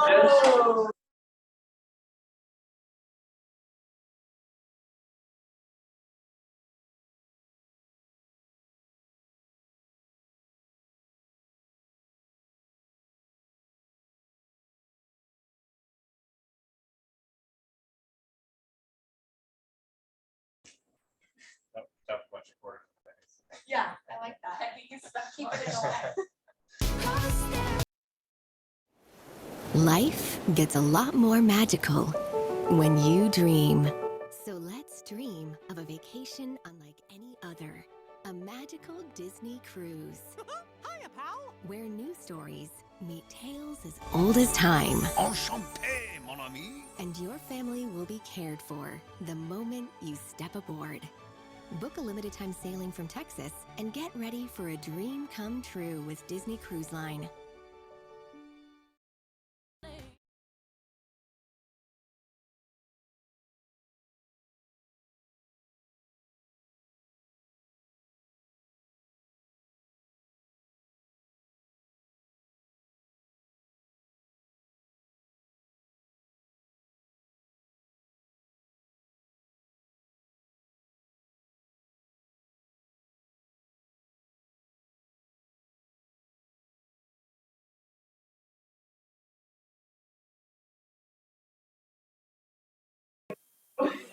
Oh. Yeah, I like that. You can keep it in the Life gets a lot more magical when you dream. So let's dream of a vacation unlike any other. A magical Disney cruise. Hiya, pal. Where new stories meet tales as old as time. Enchanté, mon ami. And your family will be cared for the moment you step aboard. Book a limited time sailing from Texas and get ready for a dream come true with Disney Cruise Line.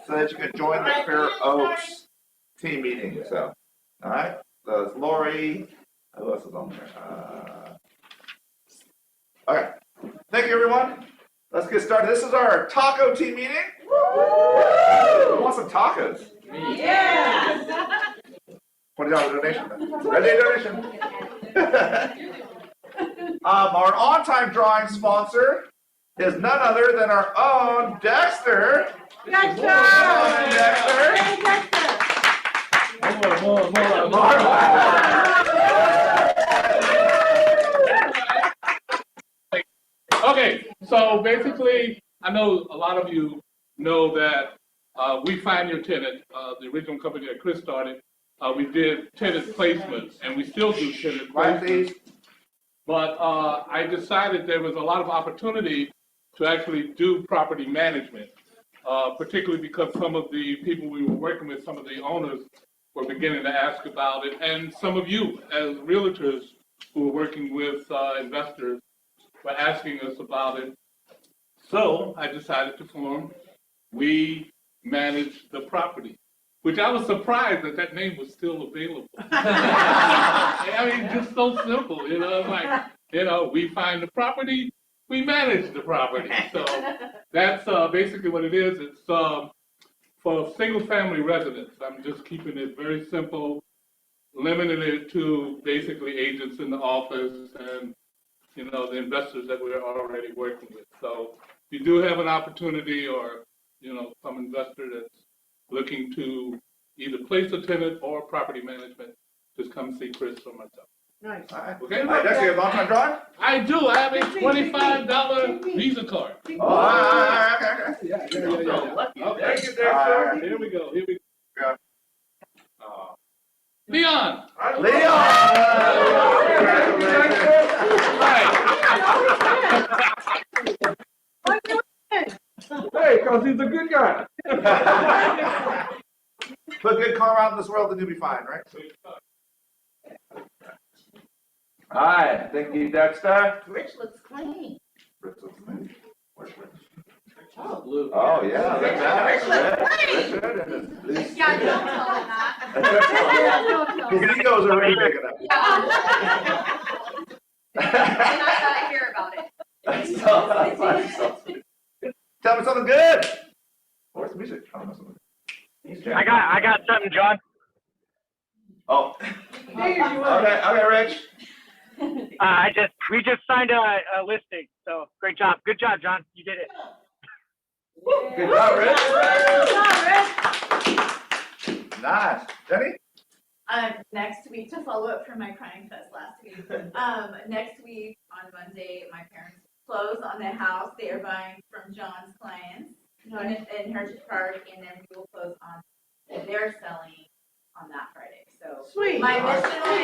So that you can join the Fair Oaks team meeting. So, all right. So it's Lori. Who else is on there? Okay. Thank you, everyone. Let's get started. This is our taco team meeting. Who wants some tacos? Yeah. $20 donation. Ready donation. Our on-time drawing sponsor is none other than our own Dexter. Dexter! Dexter! Hey, Dexter! Okay, so basically, I know a lot of you know that we find your tenant, the original company that Chris started. We did tenant placements, and we still do tenant placements. But I decided there was a lot of opportunity to actually do property management, particularly because some of the people we were working with, some of the owners, were beginning to ask about it, and some of you as realtors who were working with investors were asking us about it. So I decided to form We Manage the Property, which I was surprised that that name was still available. I mean, just so simple, you know, like, you know, we find the property, we manage the property. So that's basically what it is. It's for single-family residents. I'm just keeping it very simple, limiting it to basically agents in the office and, you know, the investors that we're already working with. So if you do have an opportunity or, you know, some investor that's looking to either place a tenant or property management, just come see Chris or myself. Nice. All right. Okay? Dexter, you have on-time drawing? I do. I have a $25 Visa card. Oh, all right, okay. Yeah. Okay. Thank you, Dexter. Here we go. Yeah. Leon. Leon! Hey, because he's a good guy. Put good karma out in this world and you'll be fine, right? All right. Thank you, Dexter. Rich looks clean. Where's Rich? Oh, Oh, yeah. Richard. Richard. Yeah, don't tell him that. His egos are already big enough. And I gotta hear about it. Tell me something good. Where's the music? I don't know something. I got something, John. Oh. There you are. Okay, Rich. We just signed a listing, so great job. Good job, John. You did it. Good job, Rich. Good job, Rich. Nice. Jenny? Next week, to follow up from my crying fest last week, next week on Monday, my parents close on the house they are buying from John's clients in Heritage Park, and then we will close on what they're selling on that Friday. So Sweet. my mission will be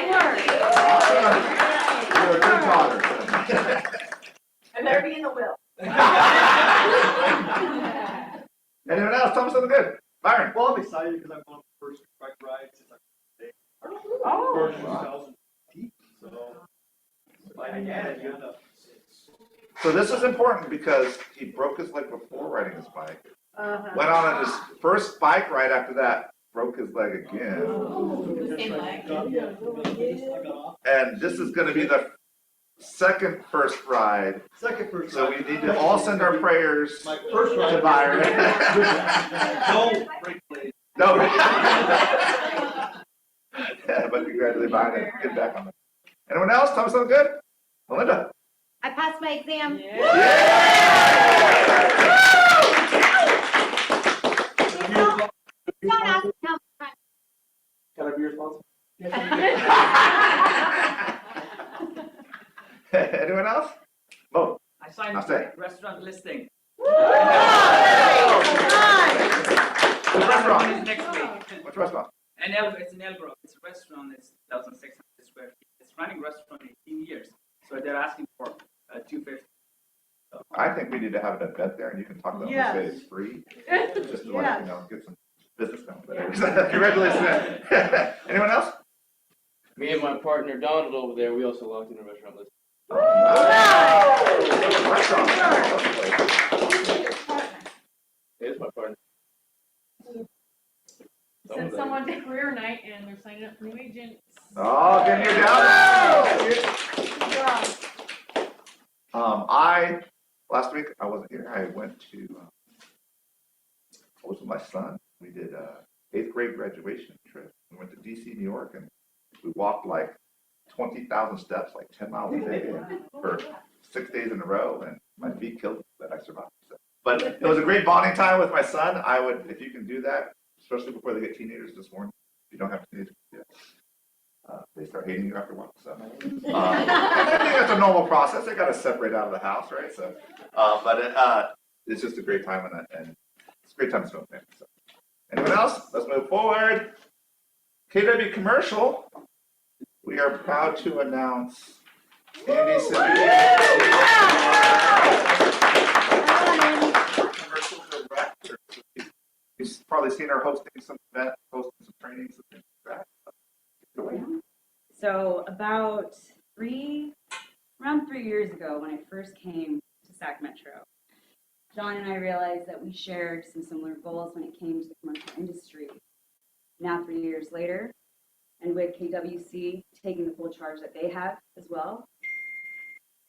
You're a good daughter. something good. Byron. Well, I'm excited because I'm on the first bike ride since I'm Oh. first 2008. So, yeah. So this is important because he broke his leg before riding his bike. Uh-huh. Went on his first bike ride after that, broke his leg again. The same leg. And this is going to be the second first ride. Second first So ride. we need to all send our prayers My first ride. to Byron. Don't break legs. No. Yeah, but congratulations, Byron, and get back on it. Anyone else? Tell me something good? Melinda. I passed my exam. Don't ask me how much time. Can I be responsible? Anyone else? Mo. I signed I'll say. a restaurant listing. Which restaurant? Next week. Which restaurant? It's in Elbrook. It's a restaurant. It's 1,600 square feet. It's running restaurant 18 years. So they're asking for 250. So, I think we need to have an event there, and you can talk about it and say it's free. Just to like, get some business going. Congratulations. Anyone else? Me and my partner Donald over there, we also logged in a restaurant list. It's my partner. Send someone to career night and they're signing up for new agents. Oh, give me a down. Last week I wasn't here. I went to, I was with my son. We did a 8th grade graduation trip. We went to DC, New York, and we walked like 20,000 steps, like 10 miles a day for 6 days in a row, and my feet killed me, but I survived. So. But it was a great bonding time with my son. I would, if you can do that, especially before they get teenagers this morning, if you don't have teenagers yet. They start hating you after a while. So, I think that's a normal process. They got to separate out of the house, right? So, it's just a great time, and it's a great time to spend with family. So, anyone else? Let's move forward. KW Commercial. We are proud to announce Andy Commercial Director. You've probably seen her hosting some events, hosting some trainings, and things like that. So around 3 years ago, when I first came to Sac Metro, John and I realized that we shared some similar goals when it came to the commercial industry. Now 3 years later, and with KWC taking the full charge that they have as well,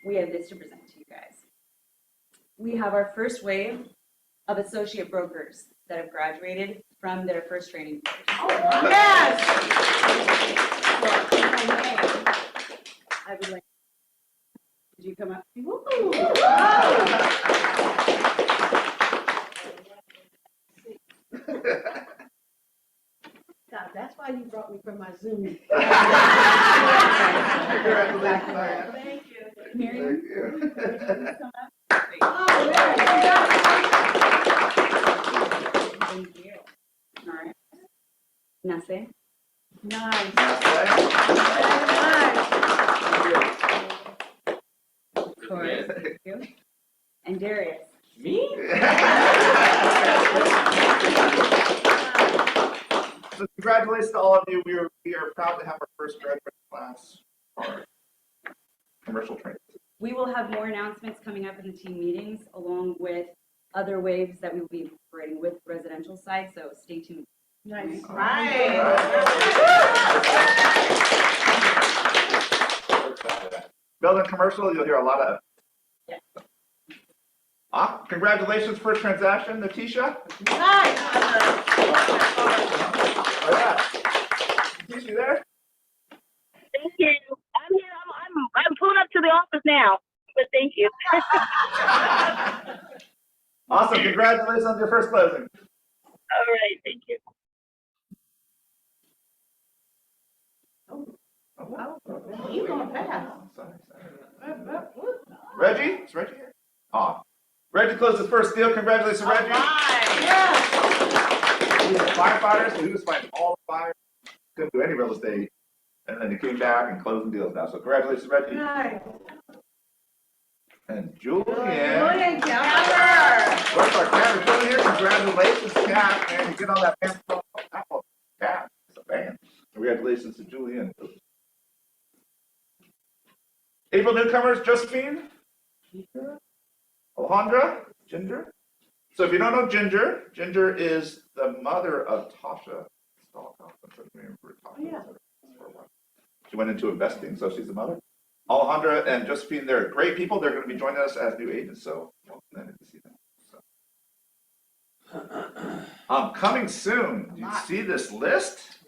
we have this to present to you guys. We have our first wave of associate brokers that have graduated from their first training course. Oh, yes! I would like, did you come up? God, that's why you brought me from my Zoom. Thank you. Miriam? Thank you. Thank you. All right. Nase? Nice. Of course. Thank you. And Darius? Me? So congratulations to all of you. We are proud to have our first graduate class for commercial training. We will have more announcements coming up in the team meetings, along with other waves that we will be incorporating with the residential side, so stay tuned. Nice. Right. Building commercial, you'll hear a lot of. Congratulations, first transaction, Natisha. Nice. Oh, yeah. Natisha, you there? Thank you. I'm here. I'm pulling up to the office now, but thank you. Awesome. Congratulations on your first closing. All right. Thank you. You going fast. Sorry. Reggie? Is Reggie here? Reggie closed his first deal. Congratulations, Reggie. He was a firefighter, so he was fighting all the fires. Couldn't do any real estate. And then he came back and closing deals now. So congratulations, Reggie. Nice. And Julian. Julian Kemper. Where's our cat? Julian here. Congratulations, cat. Man, you get on that band. Oh, cat. It's a band. Congratulations to Julian. April newcomers, Josephine. Alejandra. Ginger. So if you don't know Ginger, Ginger is the mother of Tasha. Yeah. She went into investing, so she's the mother. Alejandra and Josephine, they're great people. They're going to be joining us as new agents, so welcome to see them. So. Coming soon. Do you see this list?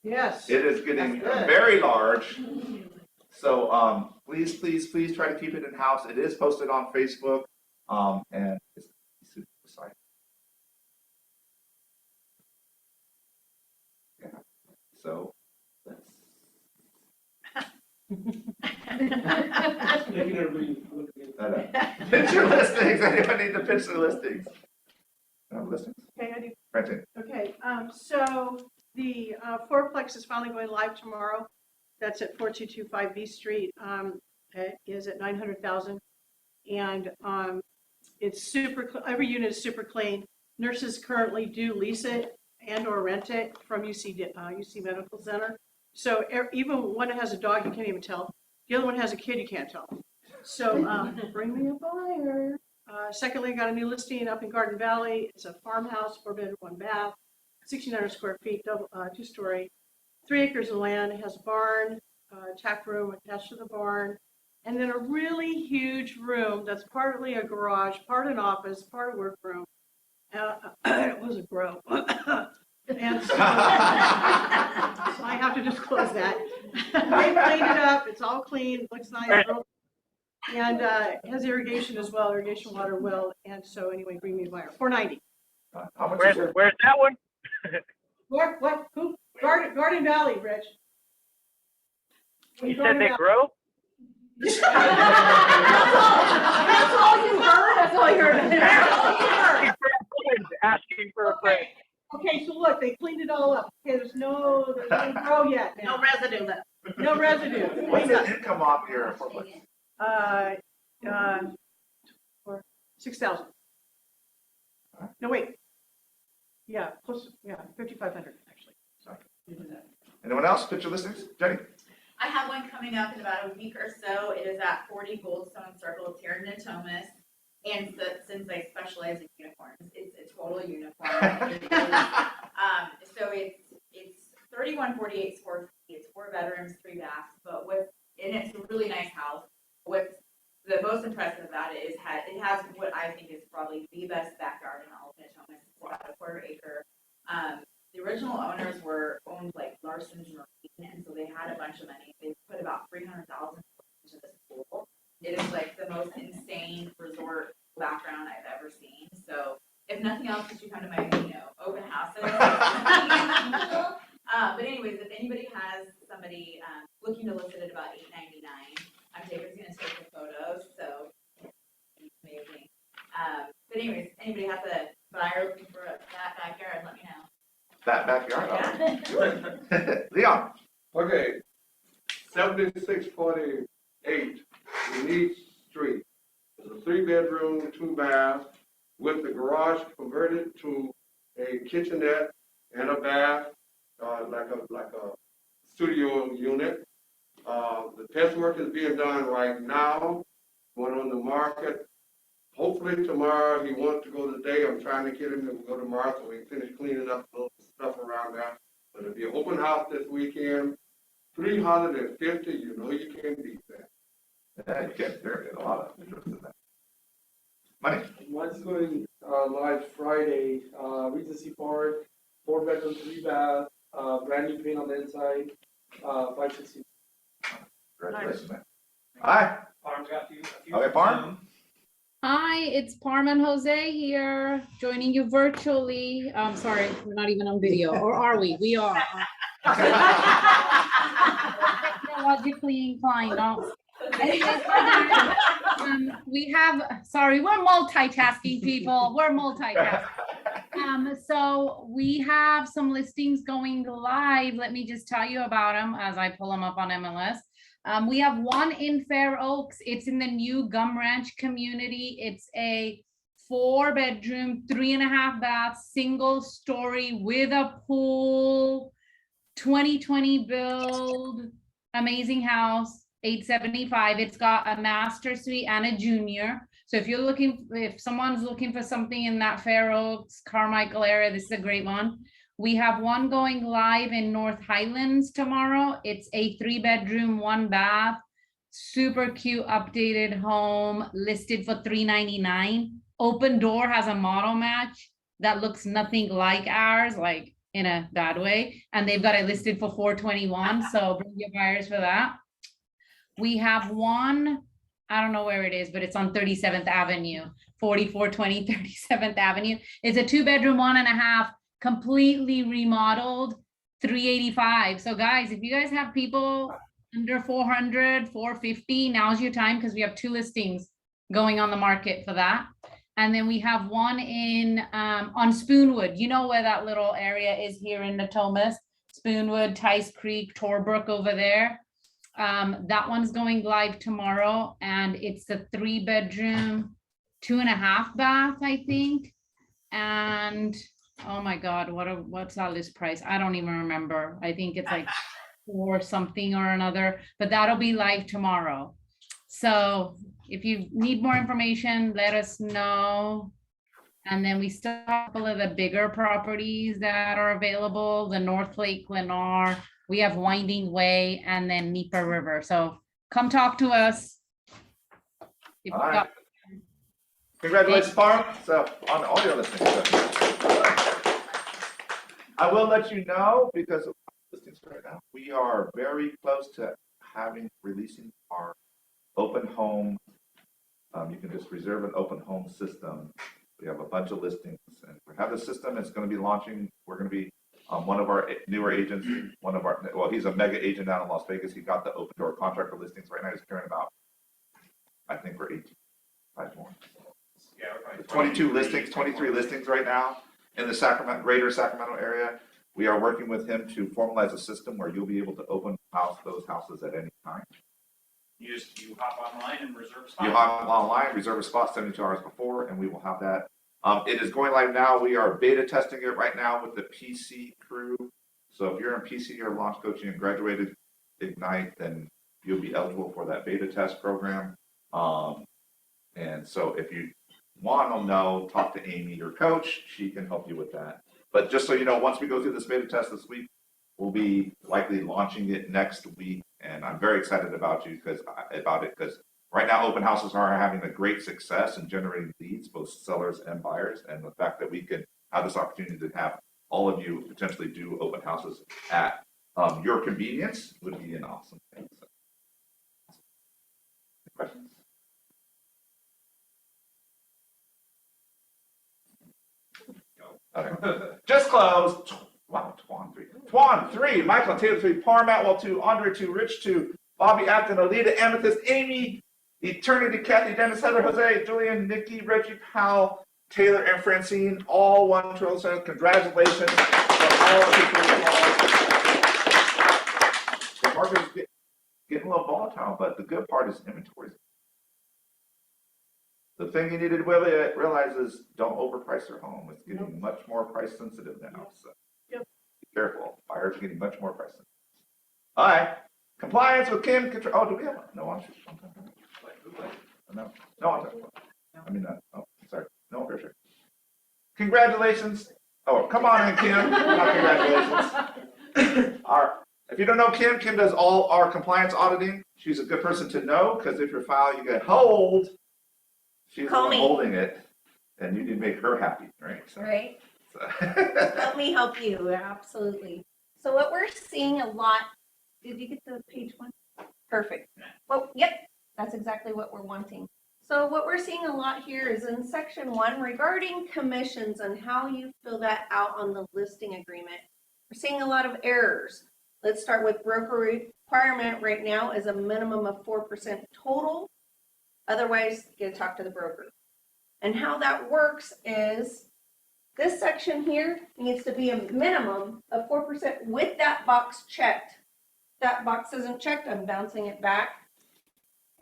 Yes. It is getting very large. So please, please, please try to keep it in-house. It is posted on Facebook, and it's super exciting. Yeah. So let's. Pitch your listings. Anyone need to pitch the listings? Listings? Okay, I do. Right. Okay, so the fourplex is finally going live tomorrow. That's at 4225 B Street. It is at 900,000, and it's super. Every unit is super clean. Nurses currently do lease it and/or rent it from UC Medical Center. So even one that has a dog, you can't even tell. The other one has a kid, you can't tell. So bring me a buyer. Secondly, I got a new listing up in Garden Valley. It's a farmhouse, 4-bedroom, 1 bath, 1,600 square feet, double 2-story, 3 acres of land. It has a barn, tack room attached to the barn, and then a really huge room that's partly a garage, part an office, part a workroom. It was a grow. And so, so I have to disclose that. They cleaned it up. It's all clean. Looks nice. And it has irrigation as well, irrigation water will. And so anyway, bring me a buyer. $490. How much Where's that one? What? Who? Garden Valley, Rich. You said they grow? That's all you heard? That's all you heard. Asking for a friend. Okay, so look, they cleaned it all up. Okay, there's no grow yet. No residue left. No residue. What's the income on your fourplex? 6,000. No, wait. Yeah, close. Yeah, 5,500 actually. Sorry. Anyone else? Pitch your listings, Jenny. I have one coming up in about a week or so. It is at 40 Goldstone Circle. It's here in Natomas. And so, since I specialize in unicorns, it's a total unicorn. So it's 3148 square feet. It's 4 bedrooms, 3 baths. And it's a really nice house. What's the most impressive about it is it has what I think is probably the best backyard in all of Natomas. It's about a 1/4 acre. The original owners owned like Larson's Marine, and so they had a bunch of money. They put about $300,000 into this pool. It is like the most insane resort background I've ever seen. So if nothing else, you should come to my open houses. But anyways, if anybody has somebody looking to list it at about $899, Jacob's gonna take the photos. So it's amazing. But anyways, anybody has a buyer looking for that backyard, let me know. That backyard. Yeah. Leon. Okay, 7648 Unique Street. It's a 3-bedroom, 2 bath with the garage converted to a kitchenette and a bath, like a studio unit. The test work is being done right now, going on the market. Hopefully tomorrow, he wants to go today. I'm trying to get him to go tomorrow so we can finish cleaning up a little stuff around that. But it'll be an open house this weekend. 350, you can't beat that. Yeah, you can't. There's a lot of interest in that. Money. Mine's going live Friday. Regency Park, 4-bedroom, 3 bath, brand new paint on the inside, 560. Congratulations, man. Hi. Farm's got a few. Okay, Farm. Hi, it's Parman Jose here, joining you virtually. Sorry, we're not even on video, or are we? We are. Technologically inclined. No. Anyways, we have, sorry, we're multitasking people. We're multitasking. So we have some listings going live. Let me just tell you about them as I pull them up on MLS. We have one in Fair Oaks. It's in the new Gum Ranch community. It's a 4-bedroom, 3.5 bath, single story with a pool, 2020 build, amazing house, 875. It's got a master suite and a junior. So if someone's looking for something in that Fair Oaks, Carmichael area, this is a great one. We have one going live in North Highlands tomorrow. It's a 3-bedroom, 1 bath, super cute updated home listed for $399. Open Door has a model match that looks nothing like ours, like in a bad way. And they've got it listed for $421. So bring your buyers for that. We have one, I don't know where it is, but it's on 37th Avenue, 4420 37th Avenue. It's a 2-bedroom, 1.5, completely remodeled, $385. So guys, if you guys have people under 400, 450, now's your time because we have 2 listings going on the market for that. And then we have one in on Spoonwood. You know where that little area is here in Natomas, Spoonwood, Tice Creek, Torbrook over there. That one's going live tomorrow, and it's a 3-bedroom, 2.5 bath, I think. And oh my God, what's our list price? I don't even remember. I think it's like 4 something or another, but that'll be live tomorrow. So if you need more information, let us know. And then we still have a couple of the bigger properties that are available, the North Lake Lenore, we have Winding Way, and then Nipa River. So come talk to us. All right. Congratulations, Farm. So on all your listings. I will let you know, because of listings right now, we are very close to releasing our open home. You can just reserve an open home system. We have a bunch of listings, and we have the system. It's going to be launching. We're going to be one of our newer agents. He's a mega agent down in Las Vegas. He got the open door contract for listings right now. He's carrying about, I think we're 5 more. Yeah, 22 listings, 23 listings right now in the greater Sacramento area. We are working with him to formalize a system where you'll be able to open those houses at any time. You hop online and reserve a spot. You hop online, reserve a spot 72 hours before, and we will have that. It is going live now. We are beta testing it right now with the PC crew. So if you're in PC or launch coaching and graduated Ignite, then you'll be eligible for that beta test program. And so if you want to know, talk to Amy, your coach. She can help you with that. But just so you know, once we go through this beta test this week, we'll be likely launching it next week. And I'm very excited about it because right now open houses are having a great success in generating leads, both sellers and buyers. And the fact that we can have this opportunity to have all of you potentially do open houses at your convenience would be an awesome thing. So. Questions? Okay. Just closed. Wow, Twan 3, Michael Taylor 3, Parm Atwell 2, Andre 2, Rich 2, Bobby Acton, Alita, Amethyst, Amy, Eternity, Kathy, Dennis, Heather, Jose, Julian, Nikki, Reggie, Powell, Taylor, and Francine, all 1 trillion cents. Congratulations to all of you. The market is getting a little volatile, but the good part is inventories. The thing you need to really realize is don't overprice your home. It's getting much more price sensitive now. So be careful. Buyers are getting much more price sensitive. All right. Compliance with Kim. Oh, do we have one? No, I'm sure. No, I mean, oh, sorry. No, for sure. Congratulations. Oh, come on in, Kim. Not congratulations. If you don't know Kim, Kim does all our compliance auditing. She's a good person to know because if your file you get hold, she's the one holding it, and you need to make her happy, right? So, right. Let me help you, absolutely. So what we're seeing a lot, did you get the page 1? Perfect. Well, yep, that's exactly what we're wanting. So what we're seeing a lot here is in section 1 regarding commissions and how you fill that out on the listing agreement. We're seeing a lot of errors. Let's start with broker requirement right now is a minimum of 4% total. Otherwise, you gotta talk to the broker. And how that works is this section here needs to be a minimum of 4% with that box checked. that box isn't checked, I'm bouncing it back.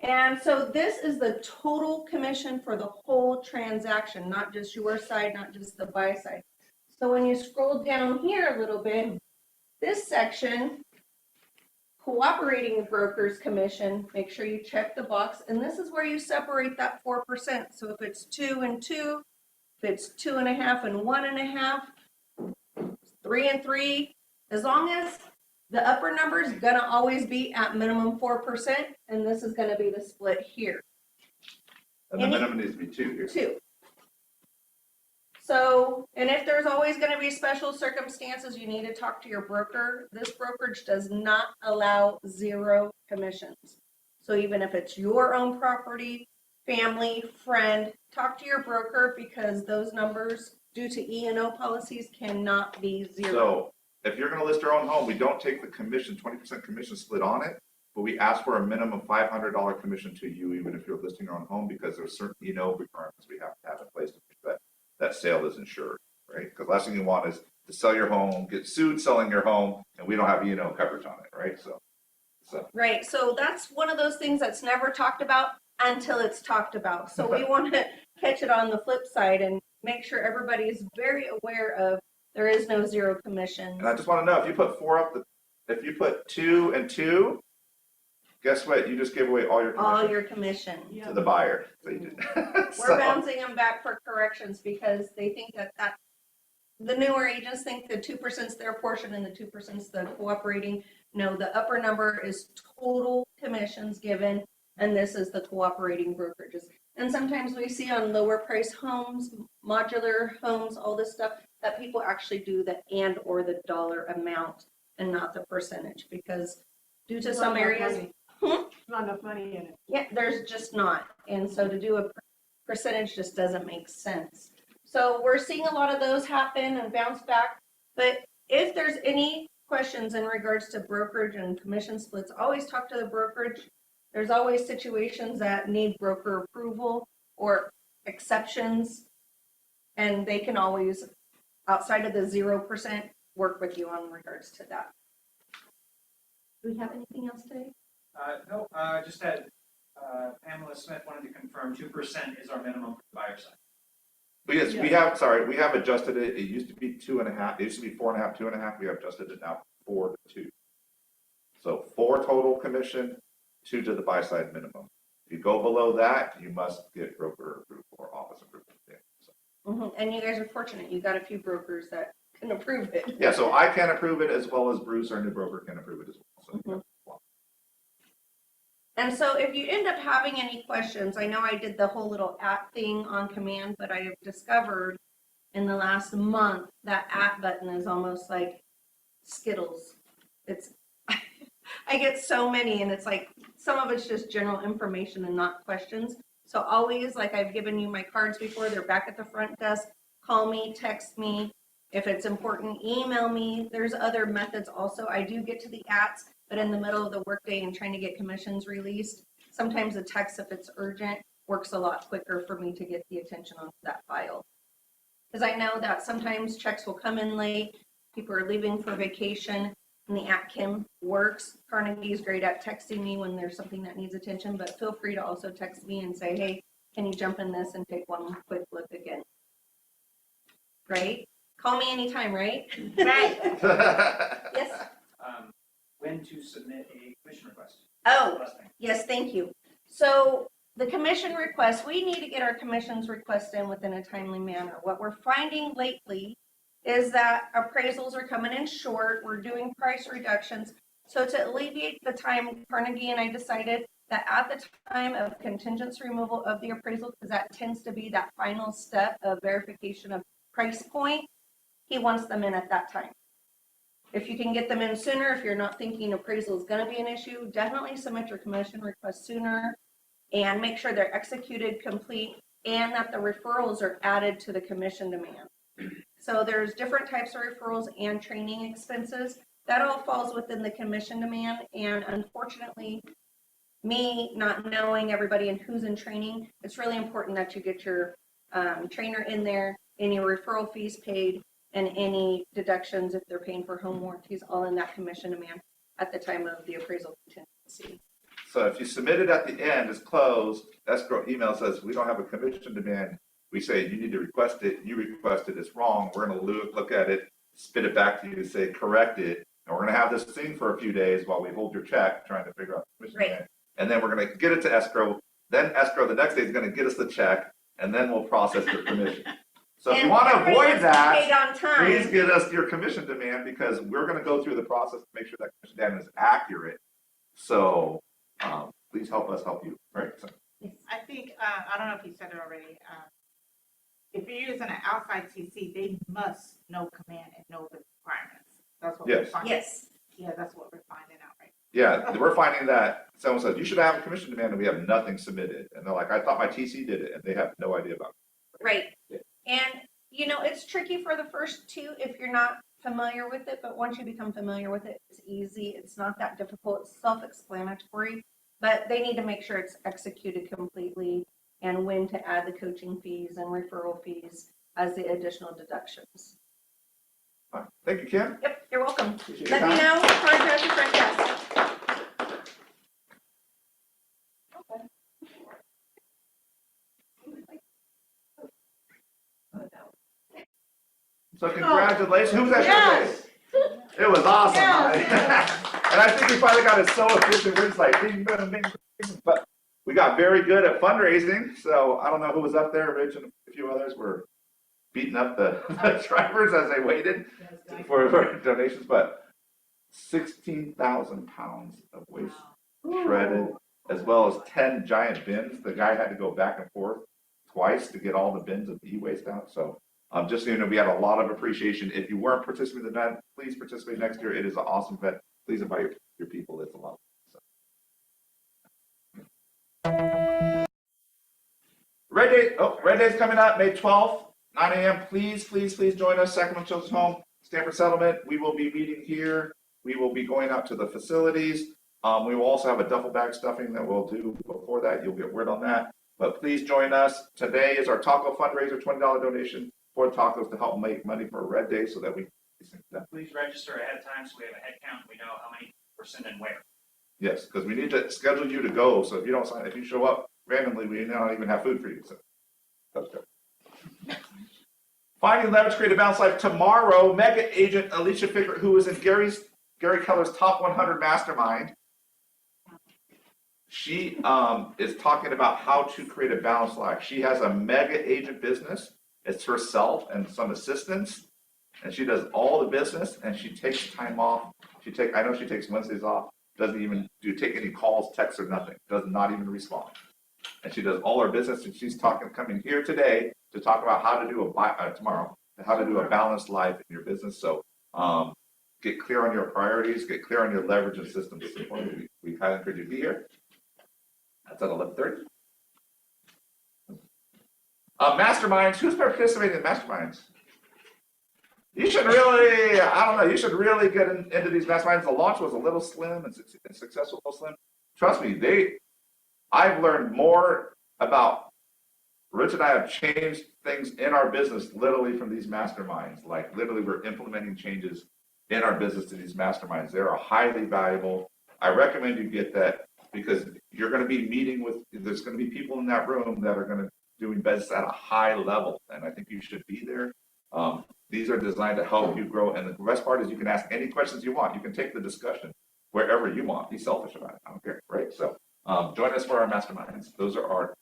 And so this is the total commission for the whole transaction, not just your side, not just the buy side. So when you scroll down here a little bit, this section, cooperating brokers commission, make sure you check the box, and this is where you separate that 4%. So if it's 2 and 2, if it's 2.5 and 1.5, 3 and 3, as long as the upper number is gonna always be at minimum 4%, and this is gonna be the split here. And the minimum needs to be 2 here. 2. So, and if there's always going to be special circumstances, you need to talk to your broker. This brokerage does not allow 0 commissions. So even if it's your own property, family, friend, talk to your broker because those numbers due to E&O policies cannot be 0. So if you're going to list your own home, we don't take the commission, 20% commission split on it, but we ask for a minimum $500 commission to you, even if you're listing your own home, because there's certain E&O requirements we have to have in place to make that sale is insured, right? Because last thing you want is to sell your home, get sued selling your home, and we don't have E&O coverage on it, right? So. Right. So that's one of those things that's never talked about until it's talked about. So we want to catch it on the flip side and make sure everybody is very aware of there is no 0 commission. And I just want to know, if you put 4 up, if you put 2 and 2, guess what? You just gave away all your commission. All your commission. To the buyer. So you did. We're bouncing them back for corrections because they think that the newer agents think the 2% is their portion and the 2% is the cooperating. No, the upper number is total commissions given, and this is the cooperating brokerages. And sometimes we see on lower price homes, modular homes, all this stuff, that people actually do the and or the dollar amount and not the percentage because due to some areas, Not enough money in it. yeah, there's just not. And so to do a percentage just doesn't make sense. So we're seeing a lot of those happen and bounce back. But if there's any questions in regards to brokerage and commission splits, always talk to the brokerage. There's always situations that need broker approval or exceptions. And they can always, outside of the 0%, work with you on regards to that. Do we have anything else today? No, just had Pamela Smith wanted to confirm 2% is our minimum for the buyer side. But yes, we have adjusted it. It used to be 2.5. It used to be 4.5, 2.5. We have adjusted it now 4 to 2. So 4 total commission, 2 to the buy side minimum. If you go below that, you must get broker approval or office approval. Yeah, so. And you guys are fortunate. You got a few brokers that can approve it. Yeah, so I can approve it as well as Bruce, our new broker, can approve it as well. So, And so if you end up having any questions, I know I did the whole little app thing on command, but I have discovered in the last month that app button is almost like Skittles. It's I get so many and it's like some of it's just general information and not questions. So always, like I've given you my cards before, they're back at the front desk. Call me, text me. If it's important, email me. There's other methods also. I do get to the apps, but in the middle of the workday and trying to get commissions released, sometimes a text, if it's urgent, works a lot quicker for me to get the attention onto that file. Because I know that sometimes checks will come in late, people are leaving for vacation, and the app Kim works. Carnegie's great at texting me when there's something that needs attention, but feel free to also text me and say, hey, can you jump in this and take one quick look again? Right? Call me anytime, right? Right. Yes. When to submit a commission request? Oh, yes, thank you. So the commission request, we need to get our commissions request in within a timely manner. What we're finding lately is that appraisals are coming in short. We're doing price reductions. So to alleviate the time, Carnegie and I decided that at the time of contingency removal of the appraisal, because that tends to be that final step of verification of price point, he wants them in at that time. If you can get them in sooner, if you're not thinking appraisal is going to be an issue, definitely submit your commission request sooner and make sure they're executed, complete, and that the referrals are added to the commission demand. So there's different types of referrals and training expenses. That all falls within the commission demand, and unfortunately, me not knowing everybody and who's in training, it's really important that you get your trainer in there, any referral fees paid, and any deductions if they're paying for home warranties, all in that commission demand. at the time of the appraisal contingency. So if you submit it at the end, it's closed, escrow email says, we don't have a commission demand. We say, you need to request it, you request it, it's wrong. We're gonna look at it, spit it back to you, say, correct it. And we're gonna have this thing for a few days while we hold your check, trying to figure out the commission demand. And then we're gonna get it to escrow. Then escrow the next day is gonna get us the check, and then we'll process the commission. So if you want to avoid that, Paid on time. please get us your commission demand, because we're going to go through the process to make sure that commission demand is accurate. So please help us help you, right? So, I think, I don't know if you said it already, if you're using an outside TC, they must know command and know the requirements. That's what we're yes. finding. Yes. Yeah, that's what we're finding out right Yeah, we're finding that someone says, you should have a commission demand, and we have nothing submitted. And they're like, I thought my TC did it, and they have no idea about it. Right. And, you know, it's tricky for the first two if you're not familiar with it, but once you become familiar with it, it's easy. It's not that difficult. It's self-explanatory, but they need to make sure it's executed completely and when to add the coaching fees and referral fees as the additional deductions. All right. Thank you, Kim. Yep, you're welcome. Appreciate Let your me time. know, contact the front desk. So congratulations. Who was that Yes. yesterday? It was awesome. Yes. And I think we finally got it so efficient. We're just like, bing, bing, bing, bing. But we got very good at fundraising. So I don't know who was up there. Rich and a few others were beating up the drivers as they waited for donations. But 16,000 pounds of waste shredded, as well as 10 giant bins. The guy had to go back and forth twice to get all the bins of e-waste out. So just so you know, we had a lot of appreciation. If you weren't participating in the event, please participate next year. It is an awesome event. Please invite your people. It's a lot. So. Red Day. Oh, Red Day is coming up May 12th, 9 a.m. Please, please, please join us. Sacramento Children's Home, Stanford Settlement. We will be meeting here. We will be going out to the facilities. We will also have a duffel bag stuffing that we'll do before that. You'll get word on that. But please join us. Today is our taco fundraiser, $20 donation for tacos to help make money for Red Day so that we. Please register ahead of time so we have a head count. We know how many we're sending where. Yes, because we need to schedule you to go. So if you don't sign, if you show up randomly, we don't even have food for you. So that's good. Finding Leverage Creative Balance Life tomorrow. Mega Agent Alicia Ficker, who is in Gary Keller's Top 100 Mastermind. She is talking about how to create a balanced life. She has a mega agent business. It's herself and some assistants, and she does all the business. And she takes time off. I know she takes Wednesdays off. Doesn't even take any calls, texts, or nothing. Does not even respond. And she does all her business. And she's coming here today to talk about how to do tomorrow, how to do a balanced life in your business. So get clear on your priorities. Get clear on your leverage and systems. We highly encourage you to be here. That's at 11:30. Masterminds. Who's participating in masterminds? You should really, I don't know, you should really get into these masterminds. The launch was a little slim and successful, a little slim. Trust me, I've learned more about, Rich and I have changed things in our business literally from these masterminds. Like literally we're implementing changes in our business to these masterminds. They are highly valuable. I recommend you get that because you're going to be meeting with, there's going to be people in that room that are going to doing business at a high level. And I think you should be there. These are designed to help you grow. And the best part is you can ask any questions you want. You can take the discussion wherever you want. Be selfish about it. I don't care. Right. So join us for our masterminds. Those are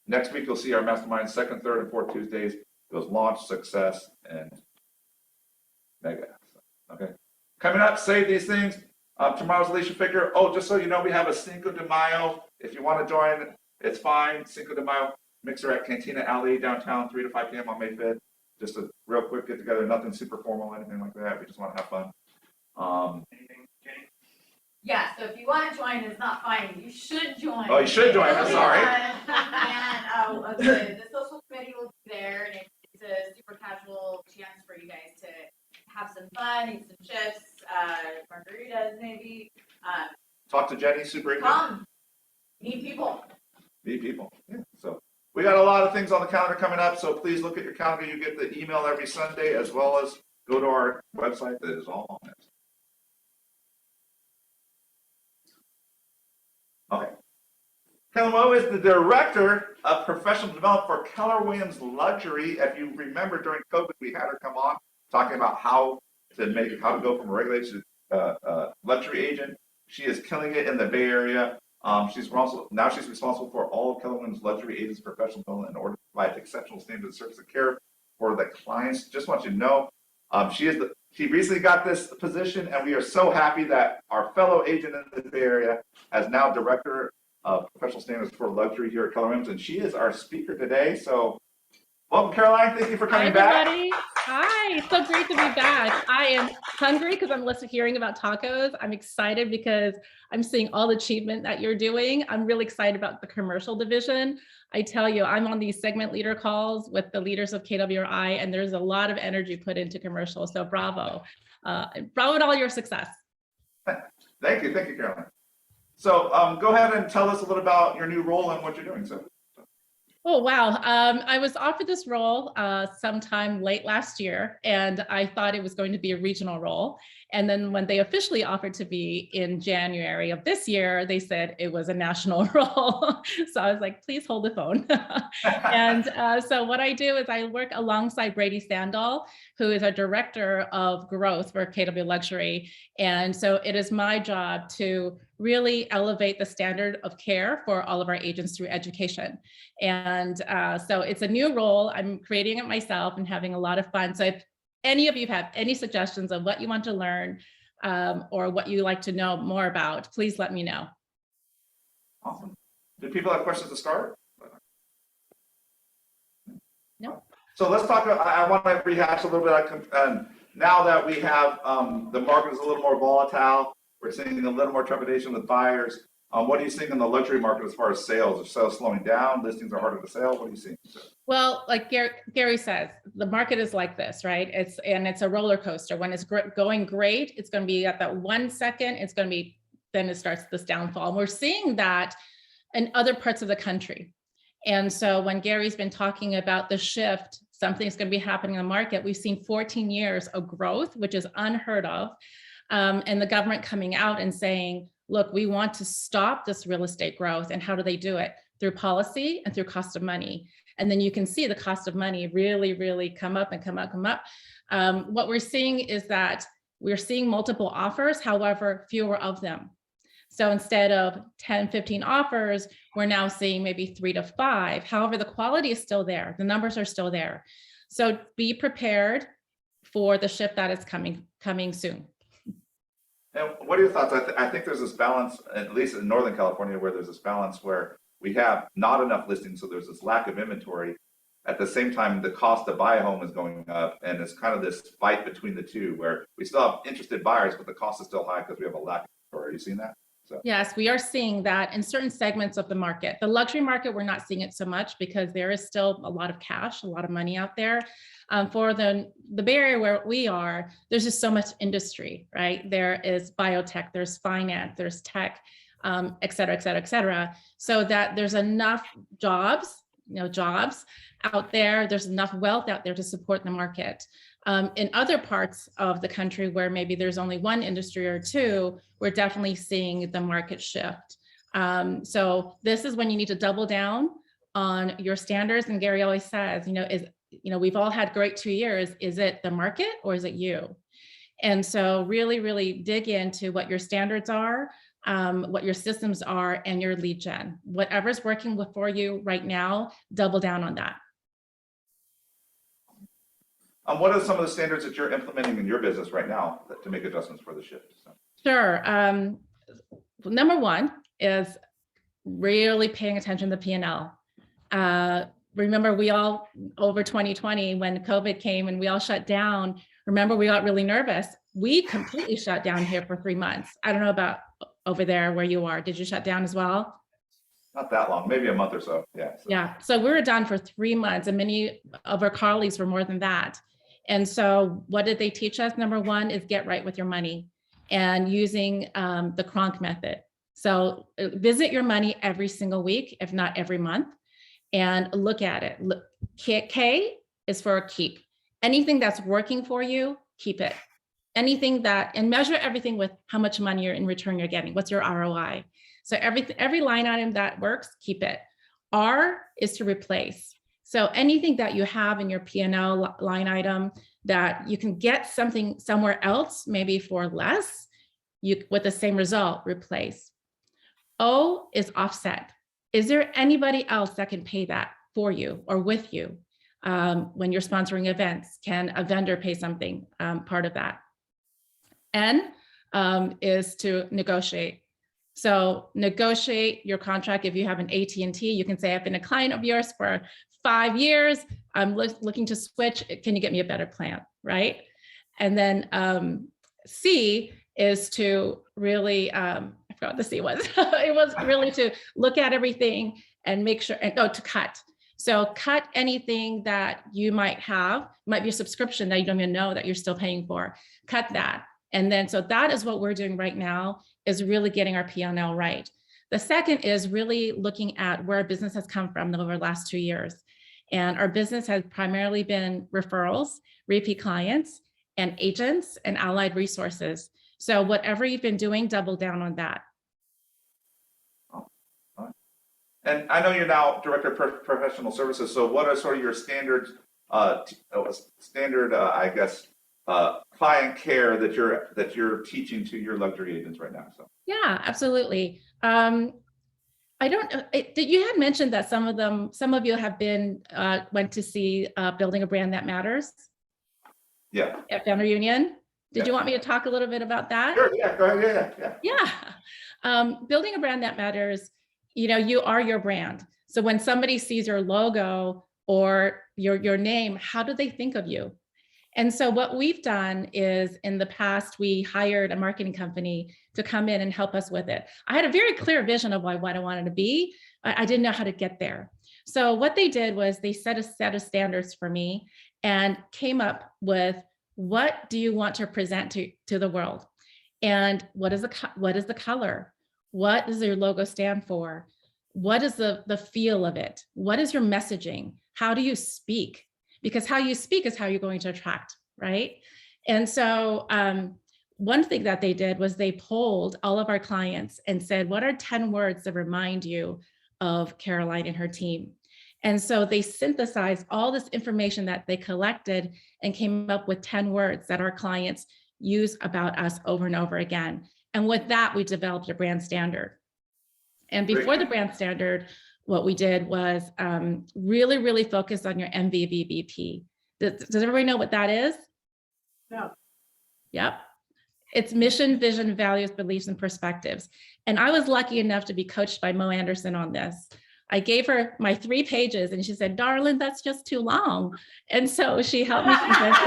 next week. You'll see our masterminds second, third, and fourth Tuesdays. Those launch, success, and mega. Okay. Coming up, save these things. Tomorrow's Alicia Ficker. Oh, just so you know, we have a Cinco de Mayo. If you want to join, it's fine. Cinco de Mayo mixer at Cantina Alley downtown, 3 to 5 p.m. on May 5th. Just a real quick get together, nothing super formal, anything like that. We just want to have fun. Anything, Jenny? Yeah, so if you want to join, it's not fine. You should join. Oh, you should join. I'm sorry. And the social committee will be there, and it's a super casual chance for you guys to have some fun, eat some chips, margaritas maybe. Talk to Jenny, super easy. Come, meet people. Meet people. Yeah. So we got a lot of things on the calendar coming up. So please look at your calendar. You get the email every Sunday, as well as go to our website that is all on it. Kelly Moe is the Director of Professional Development for Keller Williams Luxury. If you remember during COVID, we had her come on talking about how to go from a regulated luxury agent. She is killing it in the Bay Area. She's responsible for all of Keller Williams Luxury agents' professional development in order to provide exceptional standards of service and care for the clients. Just want you to know, she recently got this position, and we are so happy that our fellow agent in the Bay Area is now Director of Professional Standards for Luxury here at Keller Williams, and she is our speaker today. So, welcome, Caroline. Thank you for coming back. Hi, it's so great to be back. I am hungry because I'm listening, hearing about tacos. I'm excited because I'm seeing all the achievement that you're doing. I'm really excited about the commercial division. I tell you, I'm on these segment leader calls with the leaders of KWRI, and there's a lot of energy put into commercial. So bravo. Bravo to all your success. Thank you, Caroline. So go ahead and tell us a little about your new role and what you're doing. Oh, wow. I was offered this role sometime late last year, and I thought it was going to be a regional role. And then when they officially offered to be in January of this year, they said it was a national role. So I was like, please hold the phone. And so what I do is I work alongside Brady Sandall, who is our Director of Growth for KW Luxury. And so it is my job to really elevate the standard of care for all of our agents through education. And so it's a new role. I'm creating it myself and having a lot of fun. So if any of you have any suggestions of what you want to learn or what you like to know more about, please let me know. Awesome. Do people have questions to start? No. So let's talk, I want to rehash a little bit. Now that we have, the market is a little more volatile, we're seeing a little more trepidation with buyers. What are you seeing in the luxury market as far as sales? Are sales slowing down? Listings are harder to sell? What are you seeing? Well, like Gary says, the market is like this, right? It's a roller coaster. When it's going great, it's going to be at that 1 second, then it starts this downfall. And we're seeing that in other parts of the country. And so when Gary's been talking about the shift, something's going to be happening in the market. We've seen 14 years of growth, which is unheard of. And the government coming out and saying, look, we want to stop this real estate growth. And how do they do it? Through policy and through cost of money. And then you can see the cost of money really, really come up and come up. What we're seeing is that we're seeing multiple offers, however, fewer of them. So instead of 10, 15 offers, we're now seeing maybe 3 to 5. However, the quality is still there. The numbers are still there. So be prepared for the shift that is coming soon. And what are your thoughts? I think there's this balance, at least in Northern California, where there's this balance where we have not enough listings, so there's this lack of inventory. At the same time, the cost to buy a home is going up, and it's kind of this fight between the two, where we still have interested buyers, but the cost is still high because we have a lack of inventory. Are you seeing that? So. Yes, we are seeing that in certain segments of the market. The luxury market, we're not seeing it so much because there is still a lot of cash, a lot of money out there. For the Bay Area where we are, there's just so much industry, right? There is biotech, there's finance, there's tech, et cetera, et cetera, et cetera. So that there's enough jobs out there, there's enough wealth out there to support the market. In other parts of the country where maybe there's only one industry or two, we're definitely seeing the market shift. So this is when you need to double down on your standards. And Gary always says, we've all had great 2 years. Is it the market or is it you? And so really, really dig into what your standards are, what your systems are, and your lead gen. Whatever's working for you right now, double down on that. What are some of the standards that you're implementing in your business right now to make adjustments for the shift? Sure. Number one is really paying attention to the P&L. Remember, we all, over 2020, when COVID came and we all shut down, remember, we got really nervous. We completely shut down here for 3 months. I don't know about over there where you are. Did you shut down as well? Not that long, maybe a month or so. Yeah. Yeah. So we were done for 3 months, and many of our colleagues were more than that. And so what did they teach us? Number one is get right with your money and using the Kronk method. So visit your money every single week, if not every month, and look at it. K is for keep. Anything that's working for you, keep it. Anything that, and measure everything with how much money in return you're getting. What's your ROI? So every line item that works, keep it. R is to replace. So anything that you have in your P&L line item that you can get something somewhere else, maybe for less, with the same result, replace. O is offset. Is there anybody else that can pay that for you or with you? When you're sponsoring events, can a vendor pay something, part of that? N is to negotiate. So negotiate your contract. If you have an AT&T, you can say, I've been a client of yours for 5 years. I'm looking to switch. Can you get me a better plan, right? And then C is to really, I forgot what the C was. It was really to look at everything and make sure, and to cut. So cut anything that you might have, might be a subscription that you don't even know that you're still paying for. Cut that. And then, so that is what we're doing right now, is really getting our P&L right. The second is really looking at where our business has come from over the last 2 years. And our business has primarily been referrals, repeat clients, and agents and allied resources. So whatever you've been doing, double down on that. And I know you're now Director of Professional Services, so what are sort of your standards, I guess, client care that you're teaching to your luxury agents right now? So Yeah, absolutely. I don't know, you had mentioned that some of you have been, went to see Building a Brand That Matters. Yeah. At Family Reunion. Did you want me to talk a little bit about that? Sure, yeah, go ahead, Yeah. Building a Brand That Matters, you are your brand. So when somebody sees your logo or your name, how do they think of you? And so what we've done is, in the past, we hired a marketing company to come in and help us with it. I had a very clear vision of what I wanted to be. I didn't know how to get there. So what they did was they set a set of standards for me and came up with, what do you want to present to the world? And what is the color? What does your logo stand for? What is the feel of it? What is your messaging? How do you speak? Because how you speak is how you're going to attract, right? And so one thing that they did was they polled all of our clients and said, what are 10 words that remind you of Caroline and her team? And so they synthesized all this information that they collected and came up with 10 words that our clients use about us over and over again. And with that, we developed a brand standard. And before the brand standard, what we did was really, really focus on your MVVBP. Does everybody know what that is? No. Yep. It's mission, vision, values, beliefs, and perspectives. And I was lucky enough to be coached by Mo Anderson on this. I gave her my 3 pages and she said, darling, that's just too long. And so she helped me condense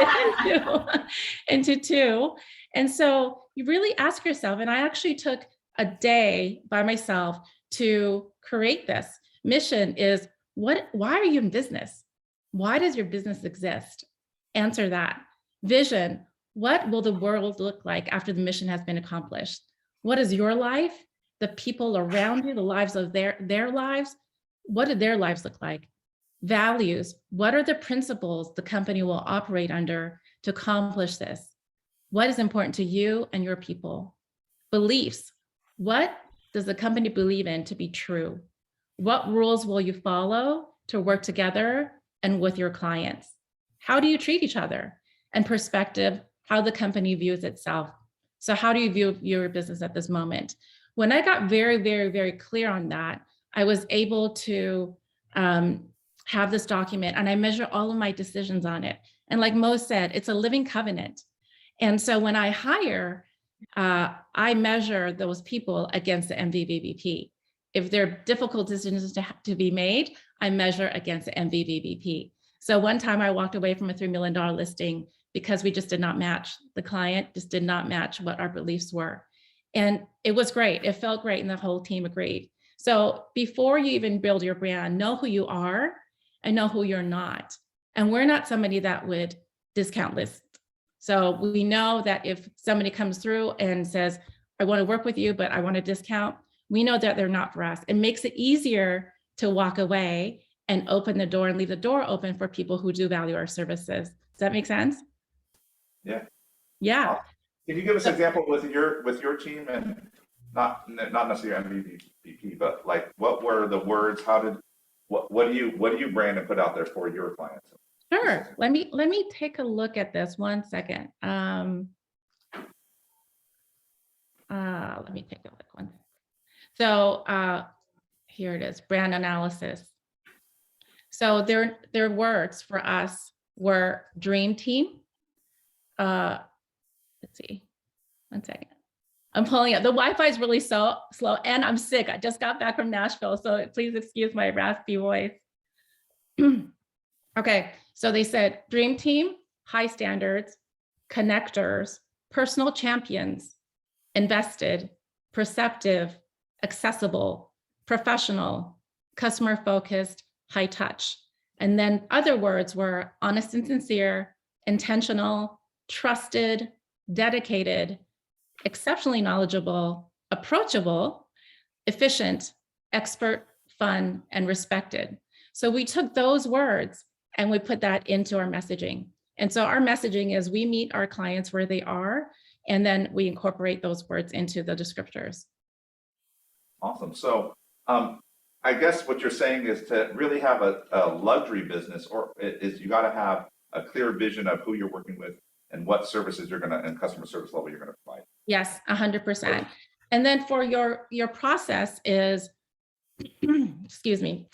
it into 2. And so you really ask yourself, and I actually took a day by myself to create this. Mission is, why are you in business? Why does your business exist? Answer that. Vision, what will the world look like after the mission has been accomplished? What is your life? The people around you, the lives of their lives, what do their lives look like? Values, what are the principles the company will operate under to accomplish this? What is important to you and your people? Beliefs, what does the company believe in to be true? What rules will you follow to work together and with your clients? How do you treat each other? And perspective, how the company views itself. So how do you view your business at this moment? When I got very, very, very clear on that, I was able to have this document and I measure all of my decisions on it. And like Mo said, it's a living covenant. And so when I hire, I measure those people against the MVVBP. If there are difficult decisions to be made, I measure against the MVVBP. So one time I walked away from a $3 million listing because we just did not match. The client just did not match what our beliefs were. And it was great. It felt great and the whole team agreed. So before you even build your brand, know who you are and know who you're not. And we're not somebody that would discount list. So we know that if somebody comes through and says, I want to work with you, but I want a discount, we know that they're not for us. It makes it easier to walk away and open the door and leave the door open for people who do value our services. Does that make sense? Yeah. Yeah. Can you give us an example with your team and not necessarily MVP? RSVP, but like, what were the words? What do you brand and put out there for your clients? Sure. Let me take a look at this 1 second. Let me take a look one. So here it is, brand analysis. So their words for us were dream team. Let's see, 1 second. I'm pulling up. The Wi-Fi is really so slow, and I'm sick. I just got back from Nashville, so please excuse my raspy voice. Okay, so they said dream team, high standards, connectors, personal champions, invested, perceptive, accessible, professional, customer focused, high touch. And then other words were honest and sincere, intentional, trusted, dedicated, exceptionally knowledgeable, approachable, efficient, expert, fun, and respected. So we took those words and we put that into our messaging. And so our messaging is we meet our clients where they are, and then we incorporate those words into the descriptors. Awesome. So I guess what you're saying is to really have a luxury business, or is you got to have a clear vision of who you're working with and what services you're going to, and customer service level you're going to provide. Yes, 100%. And then for your process is, excuse me,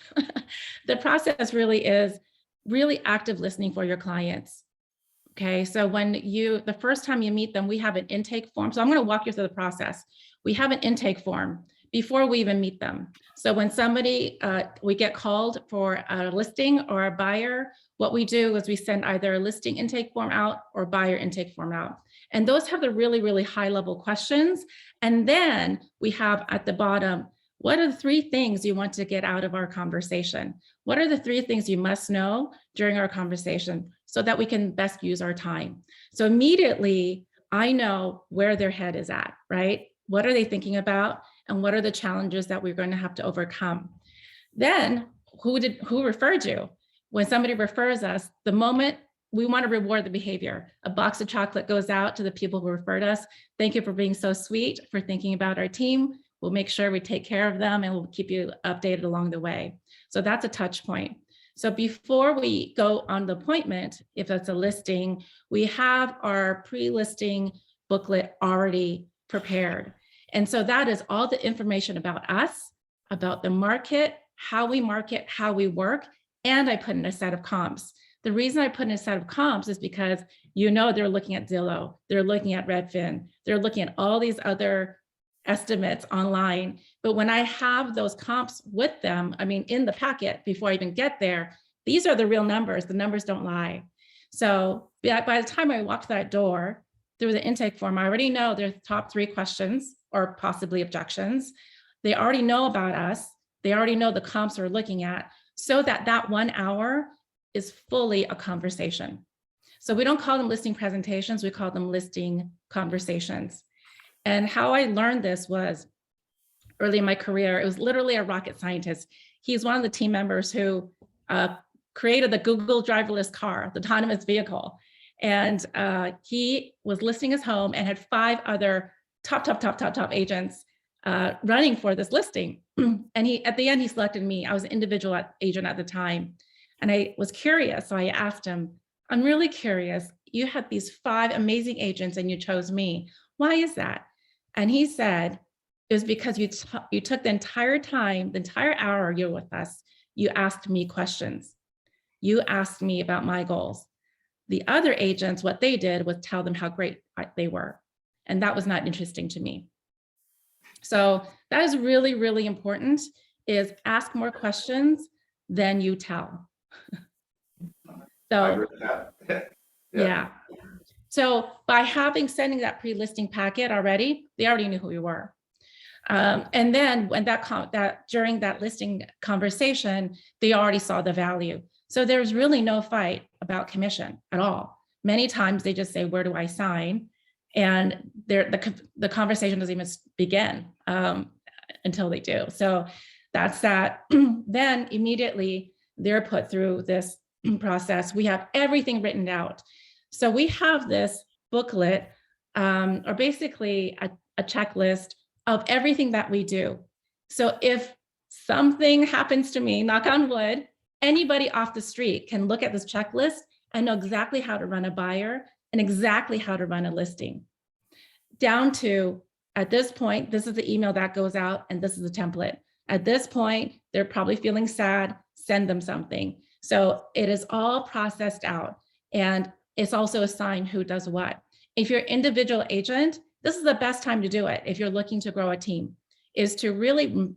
the process really is really active listening for your clients. Okay, so the first time you meet them, we have an intake form. So I'm going to walk you through the process. We have an intake form before we even meet them. So when we get called for a listing or a buyer, what we do is we send either a listing intake form out or buyer intake form out. And those have the really, really high level questions. And then we have at the bottom, what are the 3 things you want to get out of our conversation? What are the 3 things you must know during our conversation so that we can best use our time? So immediately I know where their head is at, right? What are they thinking about? And what are the challenges that we're going to have to overcome? Then who referred you? When somebody refers us, the moment we want to reward the behavior, a box of chocolate goes out to the people who referred us. Thank you for being so sweet, for thinking about our team. We'll make sure we take care of them and we'll keep you updated along the way. So that's a touch point. So before we go on the appointment, if it's a listing, we have our pre-listing booklet already prepared. And so that is all the information about us, about the market, how we market, how we work, and I put in a set of comps. The reason I put in a set of comps is because they're looking at Zillow, they're looking at Redfin, they're looking at all these other estimates online. But when I have those comps with them, I mean, in the packet before I even get there, these are the real numbers. The numbers don't lie. So by the time I walk that door through the intake form, I already know their top 3 questions or possibly objections. They already know about us. They already know the comps we're looking at, so that 1 hour is fully a conversation. So we don't call them listing presentations, we call them listing conversations. And how I learned this was early in my career. It was literally a rocket scientist. He's one of the team members who created the Google driverless car, the autonomous vehicle. And he was listing his home and had 5 other top agents running for this listing. And at the end, he selected me. I was an individual agent at the time. And I was curious. So I asked him, I'm really curious. You had these 5 amazing agents and you chose me. Why is that? And he said, it was because you took the entire time, the entire hour you're with us, you asked me questions. You asked me about my goals. The other agents, what they did was tell them how great they were. And that was not interesting to me. So that is really, really important, is ask more questions than you tell. So I agree with that. yeah. So by sending that pre-listing packet already, they already knew who we were. And then when during that listing conversation, they already saw the value. So there's really no fight about commission at all. Many times they just say, where do I sign? And the conversation doesn't even begin until they do. So that's that. Then immediately they're put through this process. We have everything written out. So we have this booklet, or basically a checklist of everything that we do. So if something happens to me, knock on wood, anybody off the street can look at this checklist and know exactly how to run a buyer and exactly how to run a listing. Down to, at this point, this is the email that goes out and this is the template. At this point, they're probably feeling sad, send them something. So it is all processed out, and it's also assigned who does what. If you're individual agent, this is the best time to do it if you're looking to grow a team, is to really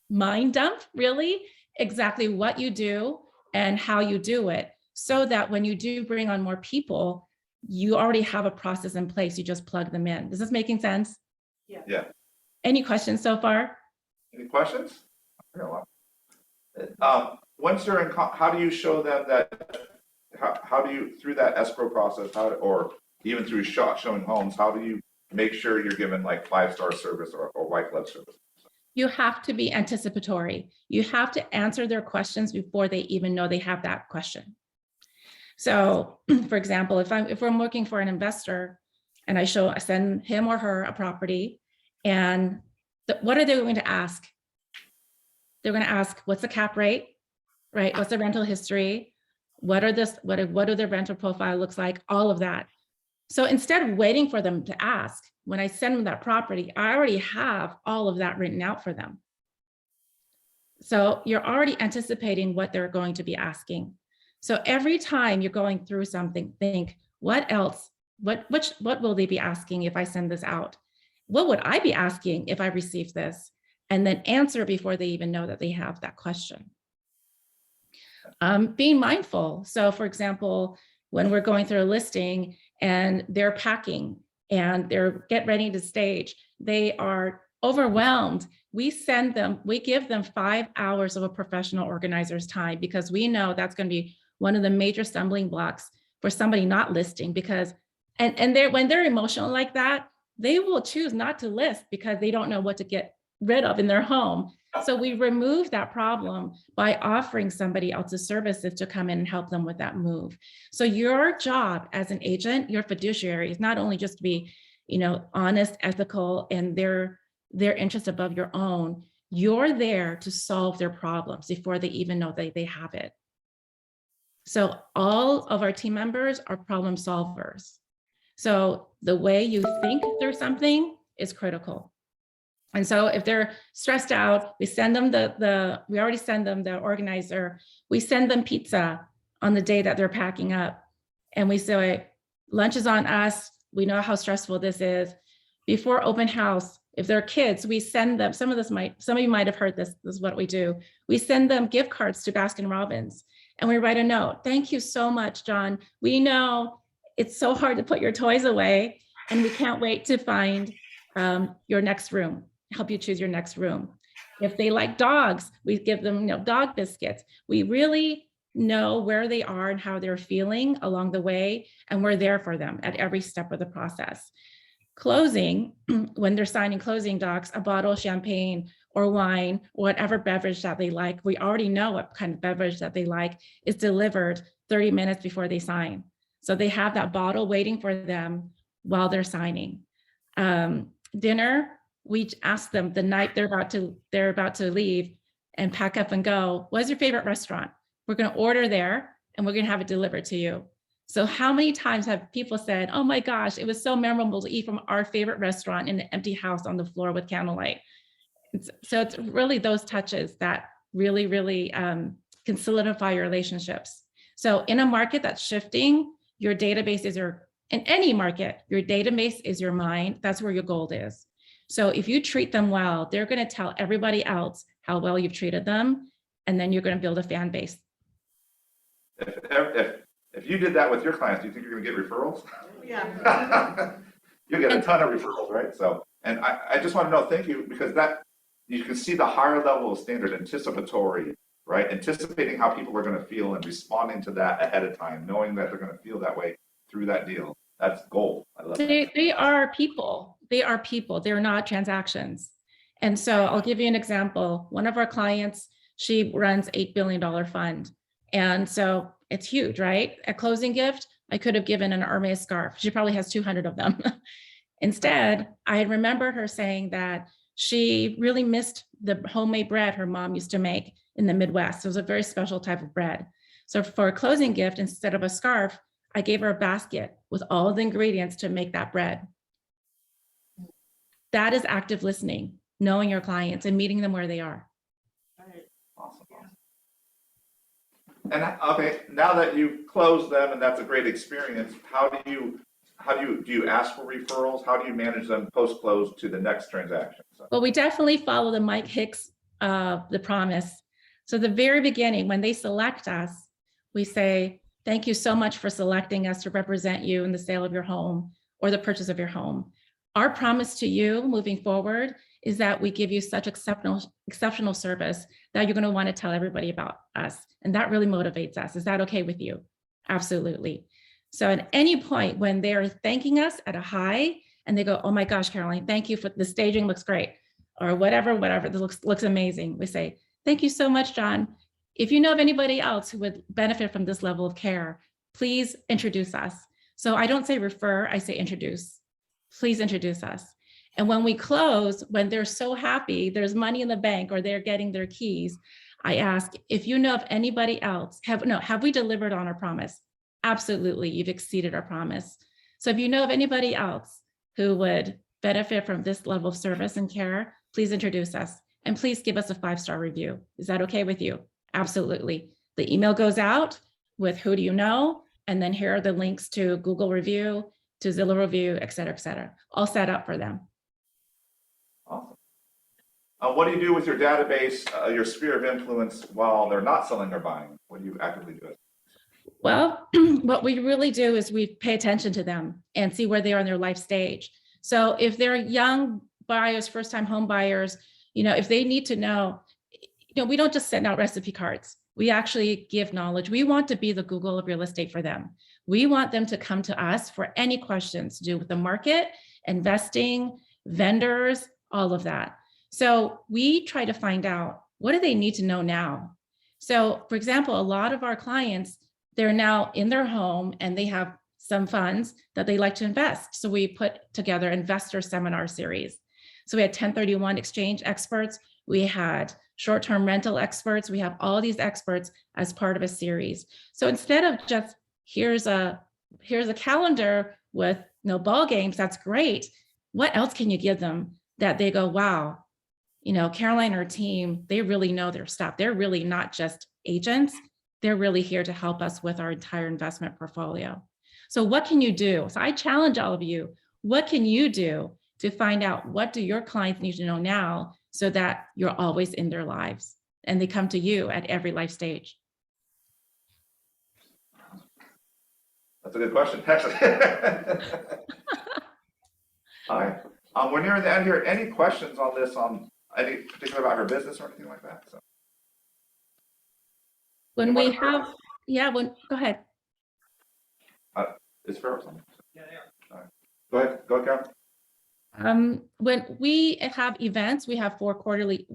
mind dump really exactly what you do and how you do it, so that when you do bring on more people, you already have a process in place. You just plug them in. Is this making sense? Yeah. Any questions so far? Any questions? I got a lot. Once you're in, how do you show them that? How do you, through that escrow process, or even through showing homes, how do you make sure you're given like 5-star service or white glove service? You have to be anticipatory. You have to answer their questions before they even know they have that question. So, for example, if I'm working for an investor and I send him or her a property, and what are they going to ask? They're going to ask, what's the cap rate, right? What's the rental history? What do their rental profile looks like? All of that. So instead of waiting for them to ask, when I send them that property, I already have all of that written out for them. So you're already anticipating what they're going to be asking. So every time you're going through something, think, what else? What will they be asking if I send this out? What would I be asking if I received this? And then answer before they even know that they have that question. Being mindful. So for example, when we're going through a listing and they're packing and they're getting ready to stage, they are overwhelmed. We give them 5 hours of a professional organizer's time, because we know that's going to be one of the major stumbling blocks for somebody not listing, because, and when they're emotional like that, they will choose not to list because they don't know what to get rid of in their home. So we remove that problem by offering somebody else's services to come in and help them with that move. So your job as an agent, your fiduciary, is not only just to be, honest, ethical, and their interest above your own. You're there to solve their problems before they even know that they have it. So all of our team members are problem solvers. So the way you think through something is critical. And so if they're stressed out, we send them we already send them the organizer. We send them pizza on the day that they're packing up. And we say, lunch is on us. We know how stressful this is. Before open house, if they're kids, we send them, some of you might have heard this is what we do. We send them gift cards to Baskin Robbins, and we write a note. Thank you so much, John. We know it's so hard to put your toys away, and we can't wait to find your next room, help you choose your next room. If they like dogs, we give them dog biscuits. We really know where they are and how they're feeling along the way, and we're there for them at every step of the process. Closing, when they're signing closing docs, a bottle of champagne or wine, whatever beverage that they like, we already know what kind of beverage that they like, is delivered 30 minutes before they sign. So they have that bottle waiting for them while they're signing. Dinner, we ask them the night they're about to leave and pack up and go, what's your favorite restaurant? We're going to order there and we're going to have it delivered to you. So how many times have people said, oh my gosh, it was so memorable to eat from our favorite restaurant in an empty house on the floor with candlelight. So it's really those touches that really, really can solidify your relationships. So in a market that's shifting, your database is in any market, your database is your mind. That's where your gold is. So if you treat them well, they're going to tell everybody else how well you've treated them. And then you're going to build a fan base. If you did that with your clients, do you think you're going to get referrals? Yeah. You'll get a ton of referrals, right? So, and I just want to know, thank you, because that you can see the higher level of standard, anticipatory, right? Anticipating how people are going to feel and responding to that ahead of time, knowing that they're going to feel that way through that deal. That's gold. I love that. They are people. They are people. They're not transactions. And so I'll give you an example. One of our clients, she runs $8 billion fund. And so it's huge, right? A closing gift, I could have given an Hermes scarf. She probably has 200 of them. Instead, I remember her saying that She really missed the homemade bread her mom used to make in the Midwest. It was a very special type of bread. So for a closing gift, instead of a scarf, I gave her a basket with all the ingredients to make that bread. That is active listening, knowing your clients and meeting them where they are. Awesome. And okay, now that you've closed them and that's a great experience, do you ask for referrals? How do you manage them post-close to the next transaction? So. Well, we definitely follow the Mike Hicks, the promise. So the very beginning, when they select us, we say, thank you so much for selecting us to represent you in the sale of your home or the purchase of your home. Our promise to you moving forward is that we give you such exceptional service that you're going to want to tell everybody about us. And that really motivates us. Is that okay with you? Absolutely. So at any point when they're thanking us at a high and they go, oh my gosh, Caroline, thank you for the staging looks great, or whatever, this looks amazing. We say, thank you so much, John. If you know of anybody else who would benefit from this level of care, please introduce us. So I don't say refer, I say introduce. Please introduce us. And when we close, when they're so happy, there's money in the bank or they're getting their keys, I ask, if you know of anybody else, have we delivered on our promise? Absolutely, you've exceeded our promise. So if you know of anybody else who would benefit from this level of service and care, please introduce us and please give us a 5-star review. Is that okay with you? Absolutely. The email goes out with who do you know, and then here are the links to Google review, to Zillow review, et cetera, all set up for them. Awesome. What do you do with your database, your sphere of influence while they're not selling or buying? What do you actively do? Well, what we really do is we pay attention to them and see where they are in their life stage. So if they're young buyers, first-time home buyers, if they need to know, we don't just send out recipe cards. We actually give knowledge. We want to be the Google of real estate for them. We want them to come to us for any questions to do with the market, investing, vendors, all of that. So we try to find out, what do they need to know now? So for example, a lot of our clients, they're now in their home and they have some funds that they like to invest. So we put together investor seminar series. So we had 1031 exchange experts. We had short-term rental experts. We have all these experts as part of a series. So instead of just, here's a calendar with no ball games, that's great. What else can you give them that they go, wow, Caroline and her team, they really know their stuff. They're really not just agents. They're really here to help us with our entire investment portfolio. So what can you do? So I challenge all of you, what can you do to find out what do your clients need to know now so that you're always in their lives and they come to you at every life stage? That's a good question, actually. All right. We're nearing the end here. Any questions on this, on any particular about her business or anything like that? So. When we have, go ahead. It's fair or something. Yeah, they are. All right. Go ahead, Karen. When we have events, we have quarterly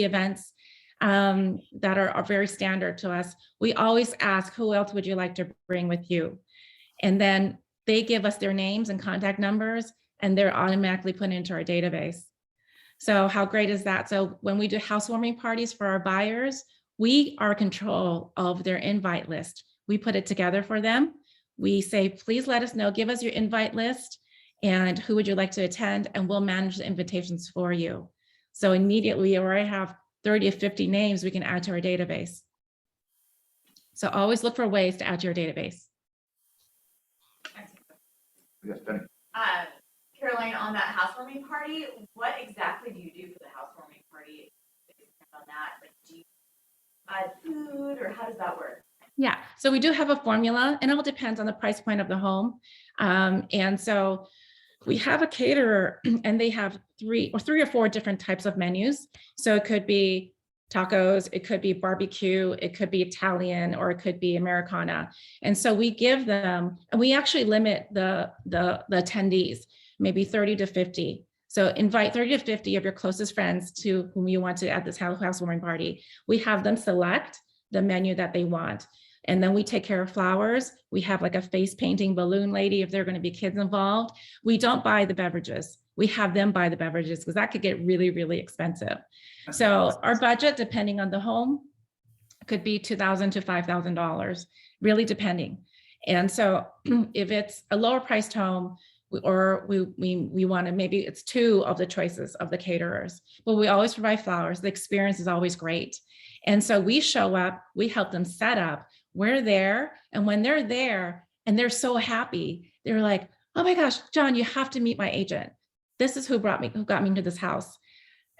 events that are very standard to us. We always ask, who else would you like to bring with you? And then they give us their names and contact numbers, and they're automatically put into our database. So how great is that? So when we do housewarming parties for our buyers, we are in control of their invite list. We put it together for them. We say, please let us know, give us your invite list and who would you like to attend, and we'll manage the invitations for you. So immediately, we already have 30 or 50 names we can add to our database. So always look for ways to add to your database. Yes, Penny. Caroline, on that housewarming party, what exactly do you do for the housewarming party? On that, like, do you add food or how does that work? Yeah, so we do have a formula, and it all depends on the price point of the home. And so we have a caterer, and they have three or four different types of menus. So it could be tacos, it could be barbecue, it could be Italian, or it could be Americana. And so we give them, and we actually limit the attendees, maybe 30 to 50. So invite 30 to 50 of your closest friends to whom you want to at this housewarming party. We have them select the menu that they want. And then we take care of flowers. We have like a face painting balloon lady if there are going to be kids involved. We don't buy the beverages. we have them buy the beverages because that could get really, really expensive. So our budget, depending on the home, could be $2,000 to $5,000, really depending. And so if it's a lower priced home, or we want to, maybe it's two of the choices of the caterers, but we always provide flowers. The experience is always great. And so we show up, we help them set up, we're there. And when they're there and they're so happy, they're like, oh my gosh, John, you have to meet my agent. This is who got me into this house.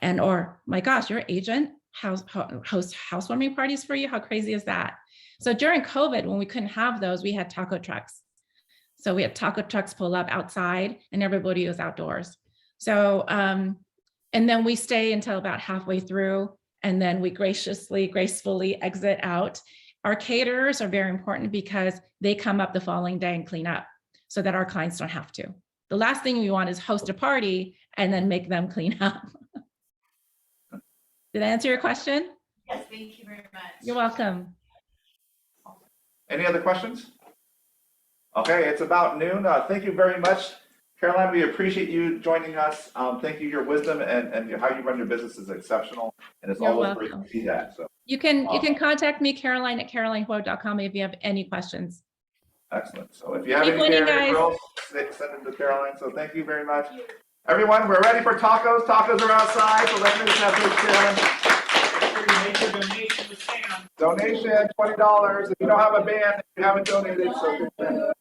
And, or my gosh, your agent hosts housewarming parties for you. How crazy is that? So during COVID, when we couldn't have those, we had taco trucks. So we had taco trucks pull up outside and everybody was outdoors. So, and then we stay until about halfway through, and then we gracefully exit out. Our caterers are very important because they come up the following day and clean up so that our clients don't have to. The last thing we want is host a party and then make them clean up. Did I answer your question? Yes, thank you very much. You're welcome. Any other questions? Okay, it's about noon. Thank you very much, Caroline. We appreciate you joining us. Thank you. Your wisdom and how you run your business is exceptional, and it's You're always welcome. great to see that. So You can contact me, Caroline at carolinehua.com, if you have any questions. excellent. So if you have Keep any winning, Caroline guys. girls, send them to Caroline. So thank you very much. Everyone, we're ready for tacos. Tacos are outside, so let's make that big donation, $20. If you don't have a band, you haven't donated, so good.